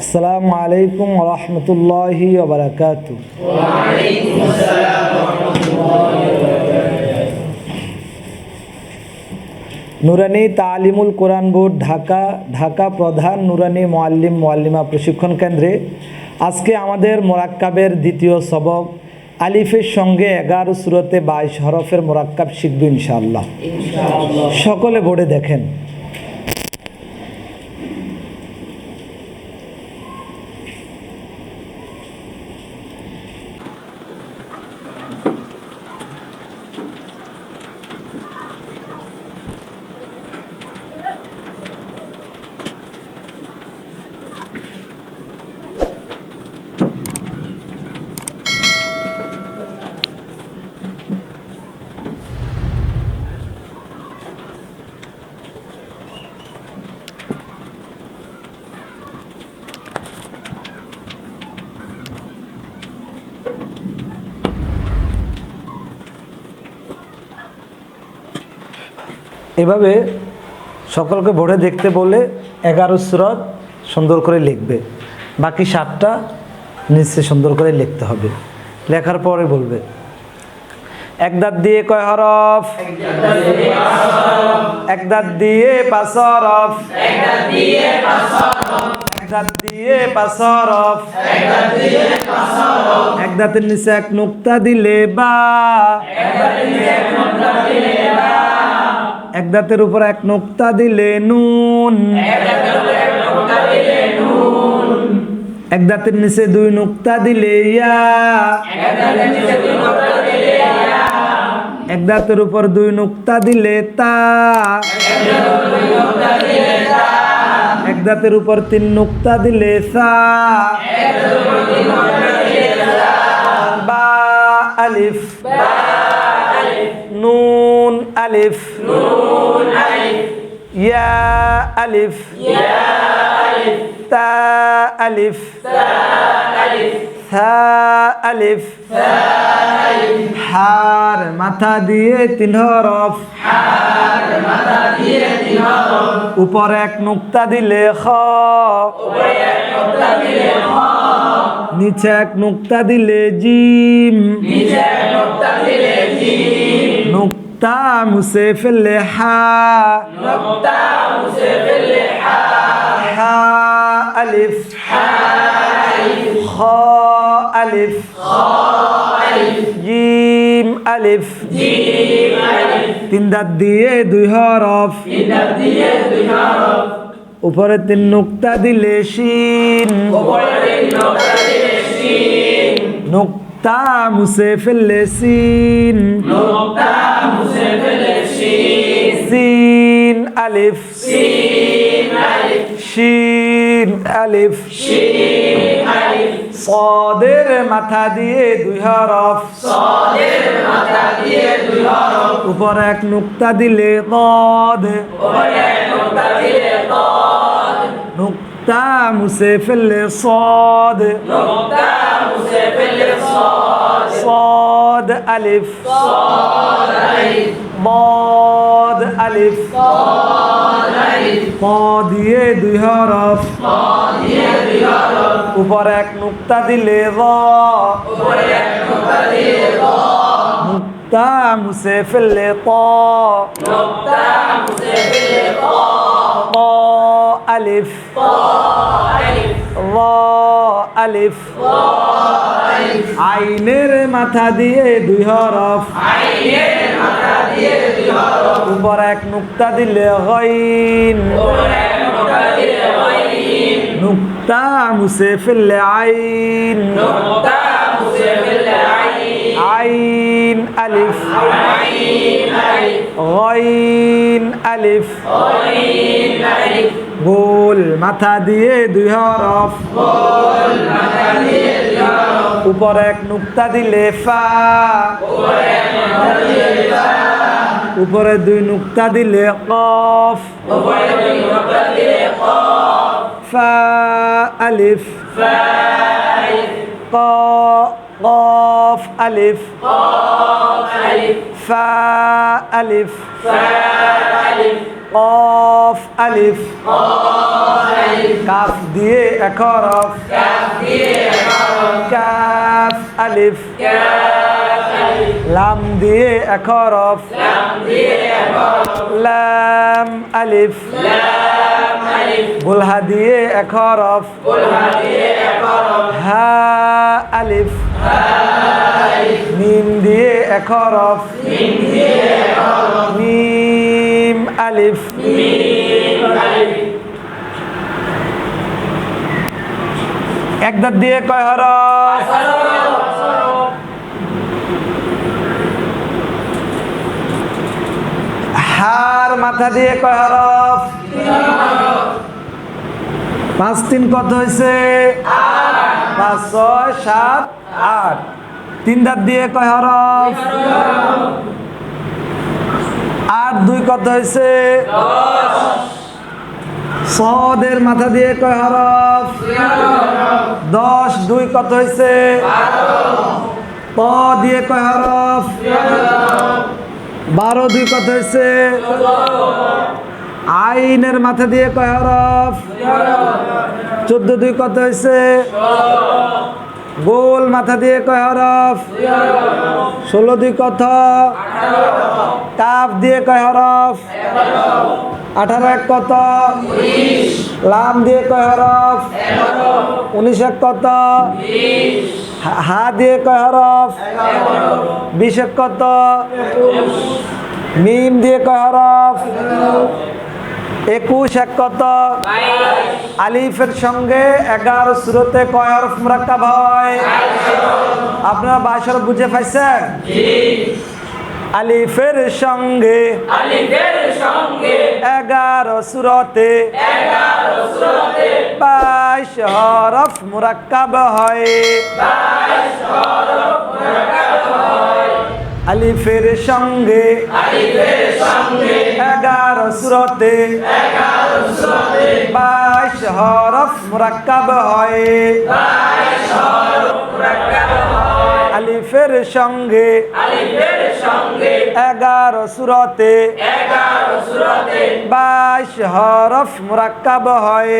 আসসালামু আলাইকুম ওয়া রাহমাতুল্লাহি ওয়া বারাকাতুহু। ওয়া আলাইকুম আসসালাম ওয়া রাহমাতুল্লাহি ওয়া বারাকাতুহু। নুরানি তালিমুল কোরআন বোর্ড ঢাকা প্রধান নুরানি মুআল্লিমা প্রশিক্ষণ কেন্দ্রে আজকে আমাদের মোরাক্কাবের দ্বিতীয় সবক আলিফের সঙ্গে 11 সূরাতে 22 হরফের মোরাক্কাব শিখব ইনশাআল্লাহ। সকলে বোর্ডে দেখেন। এভাবে সকলকে বোর্ডে দেখতে বলে 11 সূরা সুন্দর করে লিখবে, বাকি 7টা নিচে সুন্দর করে লিখতে হবে। লেখার পরে বলবে এক দাঁত দিয়ে কয় হরফ, এক দাঁত দিয়ে 5 হরফ, এক দাঁত দিয়ে 5 হরফ, এক দাঁতের নিচে এক নুক্তা দিলে বা, এক দাঁতের উপর এক নুক্তা দিলে নুন, এক দাঁতের নিচে 2 নুক্তা দিলে ইয়া, এক দাঁতের উপর 2 নুক্তা দিলে তা, এক দাঁতের উপর 3 নুক্তা দিলে সা, বা আলিফ, নুন আলিফ, ইয়া আলিফ, তা আলিফ, সা আলিফ, হার মাথা দিয়ে 3 হরফ, উপর এক নুক্তা দিলে খ, নিচে এক নুক্তা দিলে জিম, নুক্তা মুছে ফেললে হা, হা আলিফ, খ আলিফ, জিম আলিফ, 3 দাঁত দিয়ে 2 হরফ, উপরে 3 নুক্তা দিলে শিন, নুক্তা মুছে ফেললে সিন, সিন আলিফ, শিন আলিফ, সাদের মাথা দিয়ে 2 হরফ, উপর এক নুক্তা দিলে কদ, নুক্তা মুছে ফেললে সদ, صاد ألف ضاد ألف ط দিয়ে 2 হরফ, উপরে এক নুক্তা দিলে র, নুক্তা মুছে ফেললে ত, ط ألف র আলিফ, আইনের মাথা দিয়ে 2 হরফ, উপর এক নুক্তা দিলে গইন, নুক্তা মুছে ফেললে আইন, আইন আলিফ, গইন আলিফ, গোল মাথা দিয়ে 2 হরফ, উপর এক নুক্তা দিলে ফা, উপরে 2 নুক্তা দিলে কফ, ফা আলিফ, কফ আলিফ, ফা আলিফ, কফ আলিফ কাফ দিয়ে এক হরফ কাফ আলিফ লাম দিয়ে এক হরফ লাম আলিফ বুলহা দিয়ে এক হরফ হা আলিফ মিম দিয়ে এক হরফ মিম আলিফ এক দাঁত দিয়ে কয় হরফ হার মাথা দিয়ে কয় হরফ 5 3 কত হয়েছে 5 6 7 8 3 দাঁত দিয়ে কয় হরফ 8 2 কত হয়েছে 10 সদের মাথা দিয়ে কয় হরফ 10 2 কত হয়েছে 12 ত দিয়ে কয় হরফ 12 2 কত হয়েছে আইনের মাথা দিয়ে কয় হরফ 14 2 কত হয়েছে গোল মাথা দিয়ে কয় হরফ 16 2 কত কাফ দিয়ে কয় হরফ 18 1 কত লাম দিয়ে কয় হরফ 19 1 কত হা দিয়ে কয় হরফ 20 1 কত মিম দিয়ে কয় হরফ 21 1 কত আলিফের সঙ্গে 11 সূরাতে কয় হরফ মুরাক্কাব হয় আপনারা 22 হরফ বুঝে পাইছেন আলিফের সঙ্গে 11 সূরাতে 22 হরফ মুরাক্কাব হয় আলিফের সঙ্গে 11 সূরাতে 22 হরফ মুরাক্কাব হয় আলিফের সঙ্গে 11 সূরাতে 22 হরফ মুরাক্কাব হয়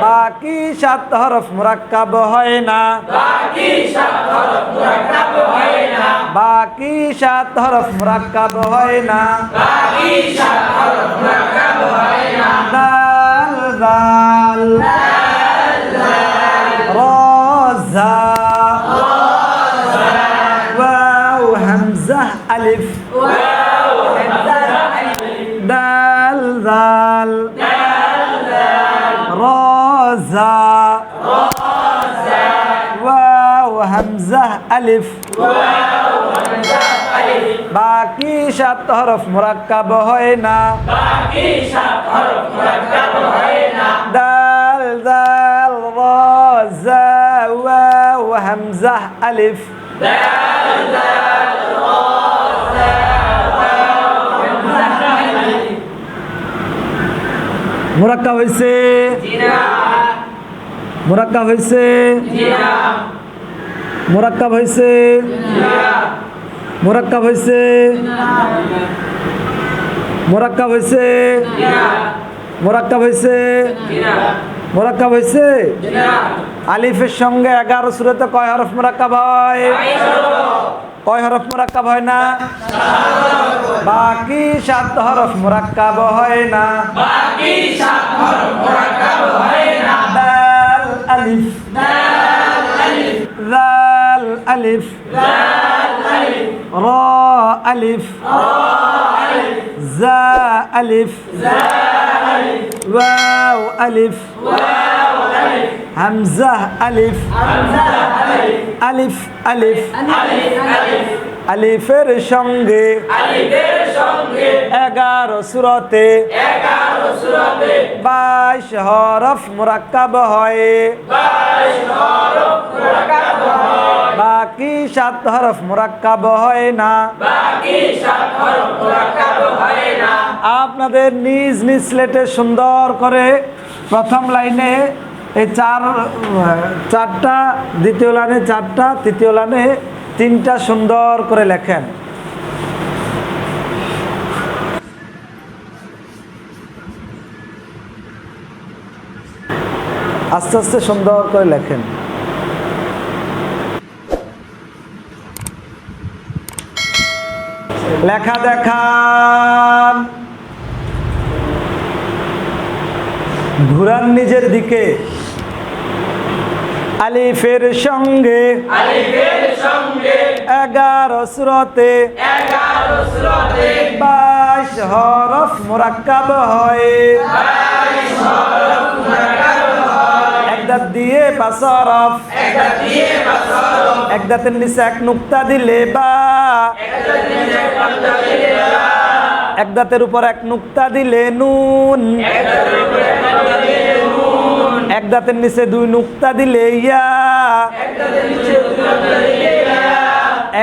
বাকি 7 হরফ মুরাক্কাব হয় না বাকি 7 হরফ মুরাক্কাব হয় না দাল দাল রা জা ওয়াও হামজা আলিফ দাল দাল রা জা ওয়াও হামজা আলিফ বাকি 7 হরফ মুরাক্কাব হয় না দাল দাল রা জা ওয়াও হামজা আলিফ মুরাক্কাব হয়েছে মুরাক্কাব হয়েছে মুরাক্কাব হয়েছে মুরাক্কাব হয়েছে মুরাক্কাব হয়েছে মুরাক্কাব হয়েছে মুরাক্কাব হয়েছে আলিফের সঙ্গে 11 সূরাতে কয় হরফ মুরাক্কাব হয় কয় হরফ মুরাক্কাব হয় না বাকি 7 হরফ মুরাক্কাব হয় না দাল আলিফ দাল আলিফ রা আলিফ জা আলিফ ওয়াও আলিফ হামজা আলিফ আলিফ আলিফ আলিফের সঙ্গে 11 সূরাতে 22 হরফ মুরাক্কাব হয় বাকি 7 হরফ মুরাক্কাব হয় না আপনাদের নিজ নিজ স্লেটে সুন্দর করে প্রথম লাইনে এই চারটা দ্বিতীয় লাইনে 4টা তৃতীয় লাইনে 3টা সুন্দর করে লেখেন আস্তে আস্তে সুন্দর করে লেখেন। লেখা দেখান, ঘুরান নিজের দিকে। আলিফের সঙ্গে 11 সুরতে 22 হরফ মুরাক্কাব হয়। এক দাঁত দিয়ে 5 হরফ, এক দাঁতের নিচে এক নুক্তা দিলে বা, এক দাঁতের উপর এক নুক্তা দিলে নুন, এক দাঁতের নিচে 2 নুক্তা দিলে ইয়া,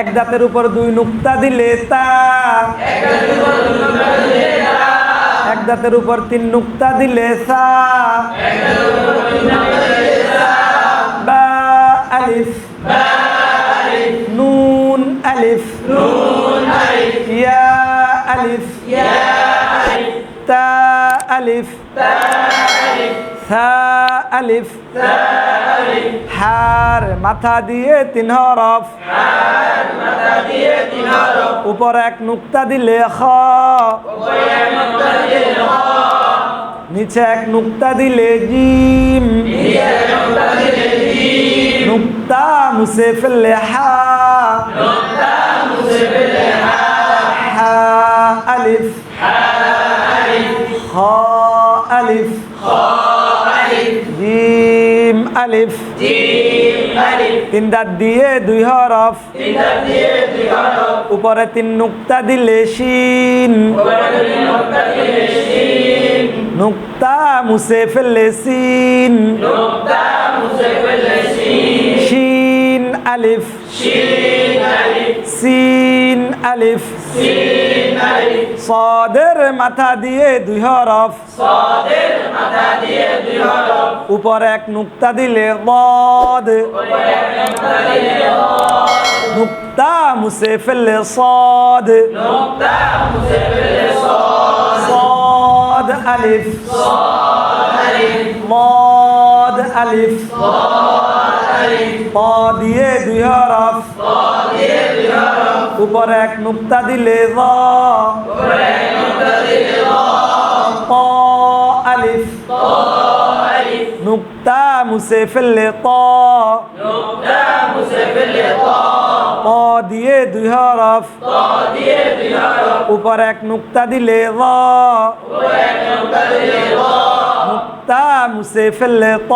এক দাঁতের উপর 2 নুক্তা দিলে তা, এক দাঁতের উপর 3 নুক্তা দিলে সা। বা আলিফ, নুন আলিফ, ইয়া আলিফ, তা আলিফ, সা আলিফ, হার মাথা দিয়ে 3 হরফ, উপর এক নুক্তা দিলে খ, নিচে এক নুক্তা দিলে জিম, নুক্তা মুছে ফেললে হা, হা আলিফ, খ আলিফ, জিম আলিফ, 3 দাঁত দিয়ে 2 হরফ, উপরে 3 নুক্তা দিলে শিন, নুক্তা মুছে ফেললে সিন, শিন আলিফ, সিন আলিফ, সাদের মাথা দিয়ে 2 হরফ, উপরে এক নুক্তা দিলে বদ, নুক্তা মুছে ফেললে সদ, সদ আলিফ, মদ আলিফ, প দিয়ে 2 হরফ, উপরে এক নুক্তা দিলে র, প আলিফ, নুক্তা মুছে ফেললে ত, প দিয়ে 2 হরফ, উপরে এক নুক্তা দিলে র, নুক্তা মুছে ফেললে ত,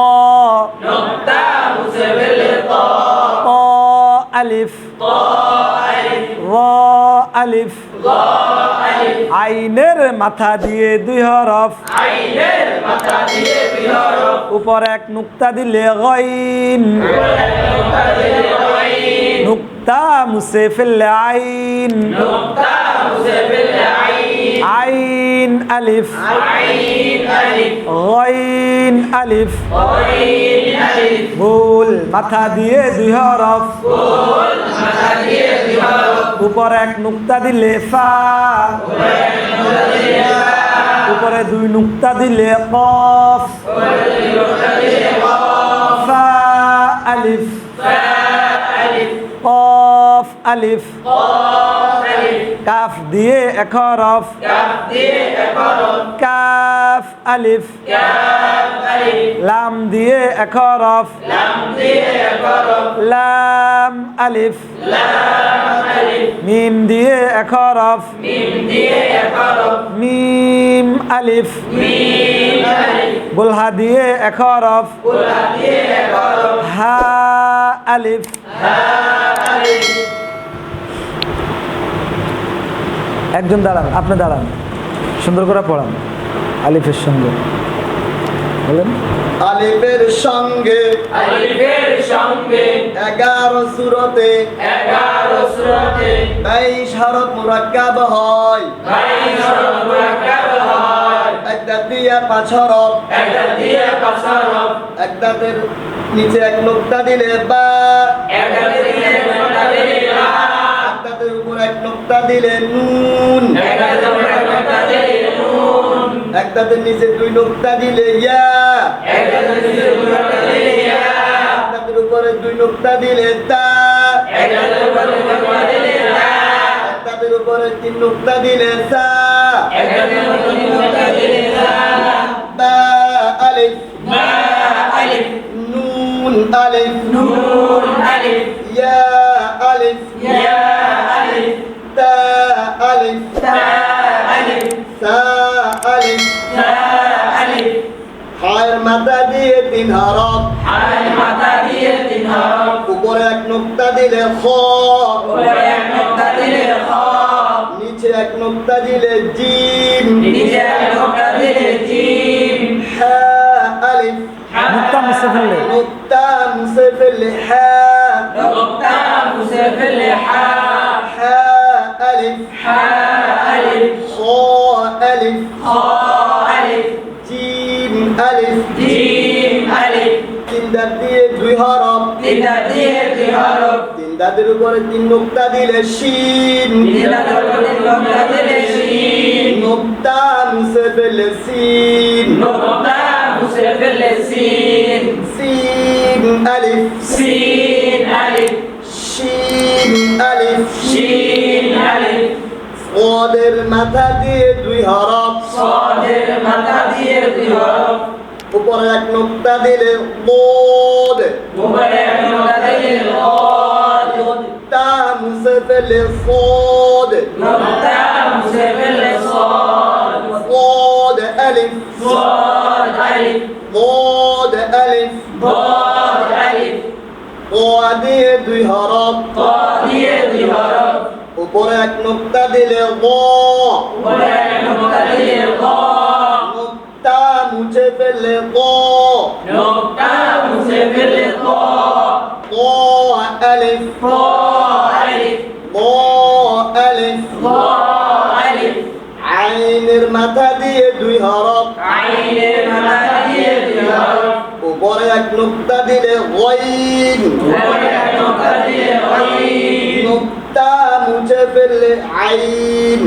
ত আলিফ, র আলিফ, আইনের মাথা দিয়ে 2 হরফ, উপর এক নুক্তা দিলে গাইন, নুক্তা মুছে ফেললে আইন, আইন আলিফ, গাইন আলিফ, ভুল মাথা দিয়ে 2 হরফ, উপর এক নুক্তা দিলে ফা, উপরে 2 নুক্তা দিলে কফ, ফা আলিফ, কফ আলিফ, কাফ দিয়ে 1 হরফ, কাফ আলিফ, লাম দিয়ে 1 হরফ, লাম আলিফ, মিম দিয়ে 1 হরফ, মিম আলিফ, বুলহা দিয়ে 1 হরফ, হা আলিফ, একজন দাঁড়ান, আপনি দাঁড়ান, সুন্দর করে পড়ান আলিফের সঙ্গে বলেন। আলিফের সঙ্গে 11 সুরতে 22 হরফ মুরাক্কাব হয়। এক দাঁত দিয়ে 5 হরফ, এক দাঁতের নিচে এক নুক্তা দিলে বা, এক দাঁতের উপর এক নুক্তা দিলে নুন, এক দাঁতের নিচে 2 নুক্তা দিলে ইয়া, নুক্তা দিলে তা তাদের উপরে তিন নুক্তা দিলে সা বা আলিফ নুন আলিফ ইয়া আলিফ তা আলিফ সা আলিফ হায়ের মাথা দিয়ে তিন হরফ উপরে এক নুক্তা দিলে খ নিচে এক নুক্তা দিলে জিম হা আলিফ নুক্তা মুছে ফেললে নুক্তা মুছে ফেললে হা হা আলিফ খ আলিফ জিম আলিফ তিন দাঁত দিয়ে দুই হরফ তিন দাঁতের উপরে তিন নুক্তা দিলে শিন নুক্তা মুছে ফেললে সিন সিন আলিফ শিন আলিফ ওদের মাথা দিয়ে দুই হরফ উপরে এক নুক্তা দিলে বোদ নুক্তা মুছে ফেললে ফোদ ফোদ আলিফ বোদ আলিফ ও দিয়ে দুই হরফ উপরে এক নুক্তা দিলে নুক্তা মুছে ফেললে আলিফ আলিফ আইনের মাথা দিয়ে দুই হরফ উপরে এক নুক্তা দিলে গইন নুক্তা মুছে ফেললে আইন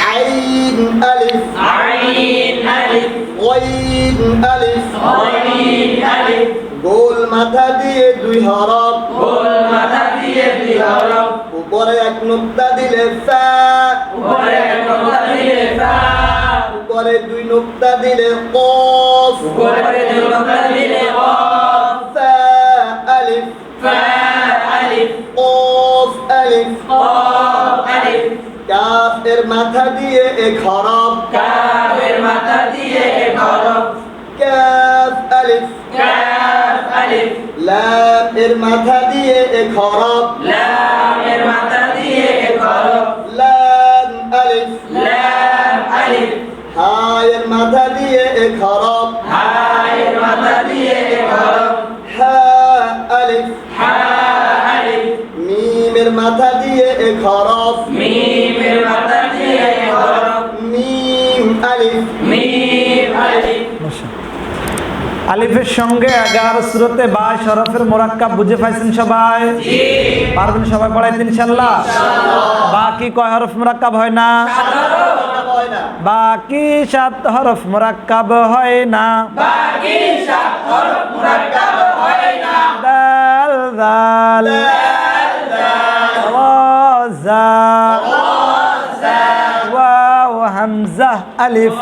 আইন আলিফ গইন আলিফ গোল মাথা দিয়ে দুই হরফ উপরে এক নুক্তা দিলে ফা উপরে দুই নুক্তা দিলে কফ ফা আলিফ কফ আলিফ কাফ এর মাথা দিয়ে এক হরফ কাফ আলিফ লাম এর মাথা দিয়ে এক হরফ লাম আলিফ হা এর মাথা দিয়ে এক হরফ হা আলিফ মিম এর মাথা দিয়ে এক হরফ মিম আলিফ আলিফের সঙ্গে 11 সূরাতে 22 হরফের মুরাক্কাব বুঝে পাইছেন সবাই? পারবেন সবাই পড়াইতে ইনশাআল্লাহ? বাকি কয় হরফ মুরাক্কাব হয় না? বাকি 7 হরফ মুরাক্কাব হয় না। দাল দাল রা জা ওয়াও হামজা আলিফ